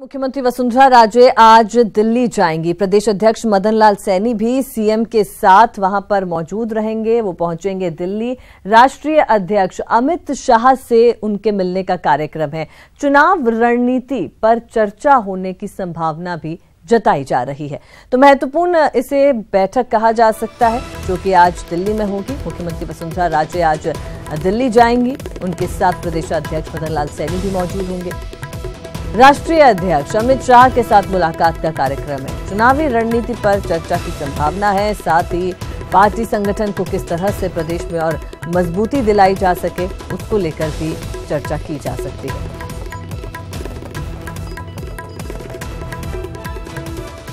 मुख्यमंत्री वसुंधरा राजे आज दिल्ली जाएंगी। प्रदेश अध्यक्ष मदन लाल सैनी भी सीएम के साथ वहां पर मौजूद रहेंगे। वो पहुंचेंगे दिल्ली। राष्ट्रीय अध्यक्ष अमित शाह से उनके मिलने का कार्यक्रम है। चुनाव रणनीति पर चर्चा होने की संभावना भी जताई जा रही है। तो महत्वपूर्ण इसे बैठक कहा जा सकता है, जो कि आज दिल्ली में होगी। मुख्यमंत्री वसुंधरा राजे आज दिल्ली जाएंगी। उनके साथ प्रदेश अध्यक्ष मदन लाल सैनी भी मौजूद होंगे। राष्ट्रीय अध्यक्ष अमित शाह के साथ मुलाकात का कार्यक्रम है। चुनावी रणनीति पर चर्चा की संभावना है। साथ ही पार्टी संगठन को किस तरह से प्रदेश में और मजबूती दिलाई जा सके, उसको लेकर भी चर्चा की जा सकती है।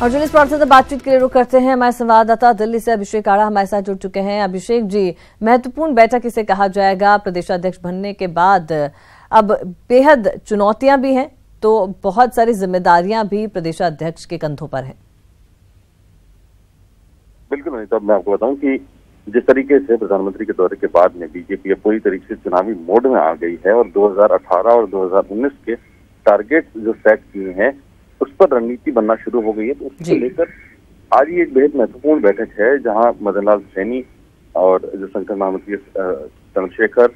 और जो इस पर से बातचीत के लिए रुख करते हैं, हमारे संवाददाता दिल्ली से अभिषेक आड़ा हमारे साथ जुड़ चुके हैं। अभिषेक जी, महत्वपूर्ण बैठक इसे कहा जाएगा। प्रदेशाध्यक्ष बनने के बाद अब बेहद चुनौतियां भी हैं, तो बहुत सारी जिम्मेदारियां भी प्रदेशाध्यक्ष के कंधों पर हैं। बिल्कुल नहीं, तो मैं आपको बताऊं कि जिस तरीके से प्रधानमंत्री के दौरे के बाद में बीजेपी पूरी तरीके से चुनावी मोड में आ गई है और 2018 और 2019 के टारगेट जो सेट किए हैं उस पर रणनीति बनना शुरू हो गई है। तो उसको लेकर आज ये एक बेहद महत्वपूर्ण बैठक है, जहां मदन लाल सैनी और जो संगठन महामंत्री चंद्रशेखर,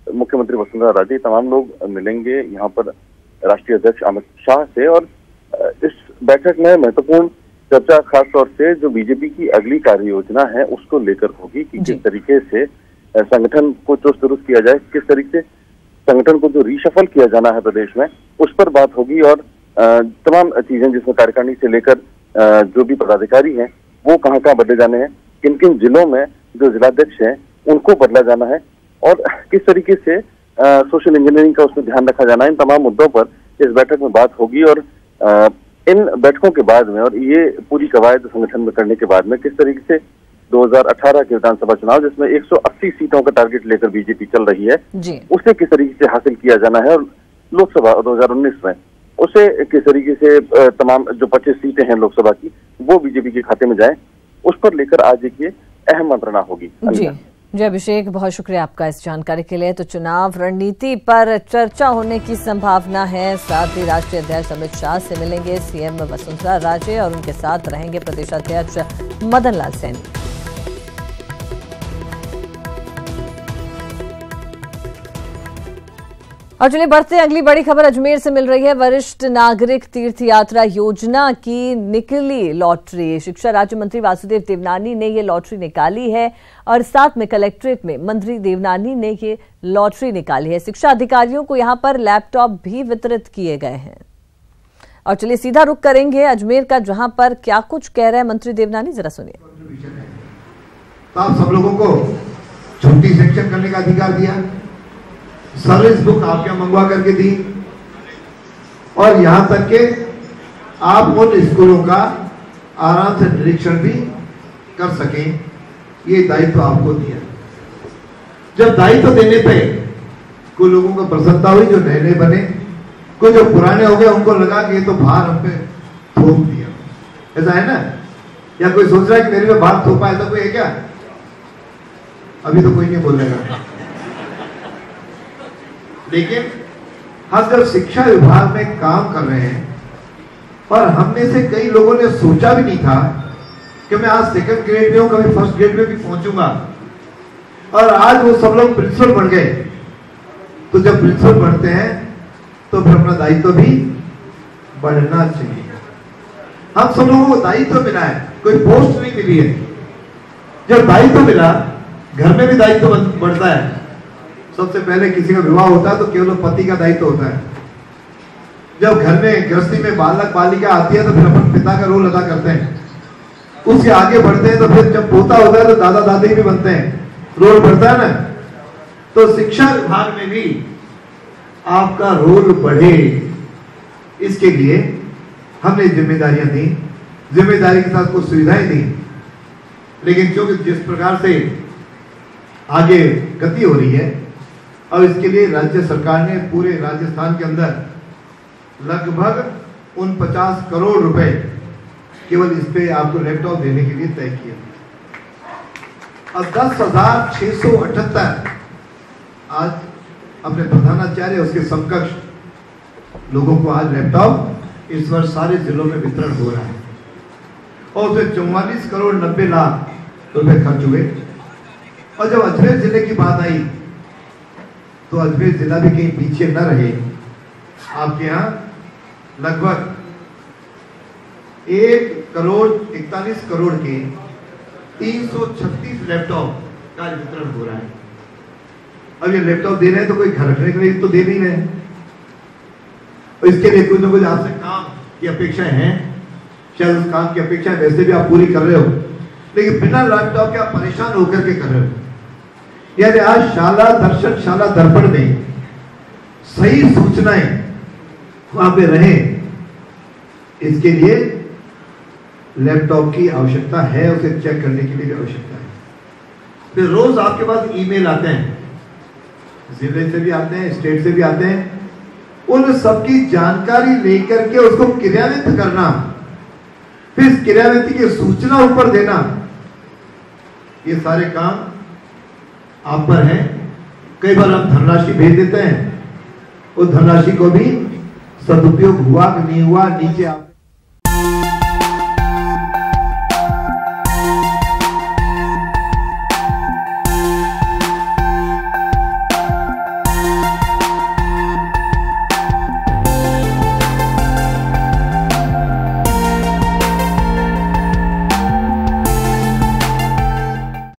मुख्यमंत्री वसुंधरा राजे, तमाम लोग मिलेंगे यहाँ पर राष्ट्रीय अध्यक्ष अमित शाह से। और इस बैठक में महत्वपूर्ण चर्चा खास तौर से जो बीजेपी की अगली कार्य योजना है उसको लेकर होगी कि किस तरीके से संगठन को चुस्त दुरुस्त किया जाए, किस तरीके से संगठन को जो रीशफल किया जाना है प्रदेश में उस पर बात होगी। और तमाम चीजें जिसमें कार्यकारिणी से लेकर जो भी पदाधिकारी हैं वो कहाँ कहाँ बदले जाने हैं, किन किन जिलों में जो जिलाध्यक्ष हैं उनको बदला जाना है और किस तरीके से सोशल इंजीनियरिंग का उसमें ध्यान रखा जाना है, इन तमाम मुद्दों पर इस बैठक में बात होगी। और इन बैठकों के बाद में और ये पूरी कवायद संगठन में करने के बाद में किस तरीके से 2018 के विधानसभा चुनाव, जिसमें 180 सीटों का टारगेट लेकर बीजेपी चल रही है, उसे किस तरीके से हासिल किया जाना है। और लोकसभा 2019 में उसे किस तरीके से तमाम जो 25 सीटें हैं लोकसभा की वो बीजेपी के खाते में जाए, उस पर लेकर आज एक ये अहम मंत्रणा होगी। जी अभिषेक, बहुत शुक्रिया आपका इस जानकारी के लिए। तो चुनाव रणनीति पर चर्चा होने की संभावना है। साथ ही राष्ट्रीय अध्यक्ष अमित शाह से मिलेंगे सीएम वसुंधरा राजे और उनके साथ रहेंगे प्रदेशाध्यक्ष मदन लाल सैनी। और चलिए बढ़ते हैं, अगली बड़ी खबर अजमेर से मिल रही है। वरिष्ठ नागरिक तीर्थ यात्रा योजना की निकली लॉटरी। शिक्षा राज्य मंत्री वासुदेव देवनानी ने ये लॉटरी निकाली है और साथ में कलेक्ट्रेट में मंत्री देवनानी ने ये लॉटरी निकाली है। शिक्षा अधिकारियों को यहां पर लैपटॉप भी वितरित किए गए हैं। और चलिए सीधा रुख करेंगे अजमेर का, जहां पर क्या कुछ कह रहे हैं मंत्री देवनानी, जरा सुनिए। तो आप सब लोगों को छुट्टी सेक्शन करने का अधिकार दिया, सर्विस बुक आप क्या मंगवा करके दी, और यहां तक के आप उन स्कूलों का आराम से निरीक्षण भी कर सकें, ये दायित्व आपको दिया। जब दायित्व देने पे कुछ लोगों को प्रसन्नता हुई, जो नए नए बने, कुछ जो पुराने हो गए उनको लगा कि ये तो भार हम पे थोप दिया, ऐसा है ना? या कोई सोच रहा है कि मेरे पे भार थोपा, ऐसा कोई है क्या? अभी तो कोई नहीं बोलेगा। लेकिन हम जब शिक्षा विभाग में काम कर रहे हैं और हमने से कई लोगों ने सोचा भी नहीं था कि मैं आज सेकंड ग्रेड में हूं, कभी फर्स्ट ग्रेड में भी पहुंचूंगा, और आज वो सब लोग प्रिंसिपल बन गए। तो जब प्रिंसिपल बनते हैं तो फिर अपना दायित्व भी बढ़ना चाहिए। हम सब लोगों को दायित्व मिला है, कोई पोस्ट नहीं मिली है। जब दायित्व मिला, घर में भी दायित्व बढ़ता है। सबसे पहले किसी का विवाह होता है तो केवल पति का दायित्व होता है। जब घर में गृहस्थी में बालक बालिका आती है तो फिर अपन पिता का रोल अदा करते हैं। उससे आगे बढ़ते हैं तो फिर जब पोता होता है तो दादा दादी भी बनते हैं, रोल बढ़ता है ना। तो शिक्षा विभाग में भी आपका रोल बढ़े, इसके लिए हमने जिम्मेदारियां दी, जिम्मेदारी के साथ कुछ सुविधाएं दी। लेकिन क्योंकि जिस प्रकार से आगे गति हो रही है, और इसके लिए राज्य सरकार ने पूरे राजस्थान के अंदर लगभग 49 करोड़ रुपए केवल इस पे आपको लैपटॉप देने के लिए तय किया। और 10,678 आज अपने प्रधानाचार्य उसके समकक्ष लोगों को आज लैपटॉप इस वर्ष सारे जिलों में वितरण हो रहा है और उसमें 44 करोड़ 90 लाख रुपए खर्च हुए। और जब अजमेर जिले की बात आई तो अजमेर जिला भी कहीं पीछे न रहे। आपके यहाँ लगभग 1,41 करोड़ के 336 लैपटॉप का वितरण हो रहा है। अब ये लैपटॉप दे रहे हैं तो कोई घर रखने के लिए तो दे नहीं रहे हैं, तो इसके लिए कुछ ना कुछ आपसे काम की अपेक्षाएं हैं। शायद उस काम की अपेक्षाएं वैसे भी आप पूरी कर रहे हो, लेकिन बिना लैपटॉप के आप परेशान होकर के कर रहे हो। यानी आज शाला दर्शन शाला दर्पण में सही सूचनाएं वहां पे रहे, इसके लिए लैपटॉप की आवश्यकता है, उसे चेक करने के लिए भी आवश्यकता है। फिर रोज आपके पास ईमेल आते हैं, जिले से भी आते हैं, स्टेट से भी आते हैं, उन सबकी जानकारी लेकर के उसको क्रियान्वित करना, फिर इस क्रियान्वित की सूचना ऊपर देना, ये सारे काम आप पर हैं। कई बार हम धनराशि भेज देते हैं, उस धनराशि को भी सदुपयोग हुआ कि नहीं हुआ नीचे आप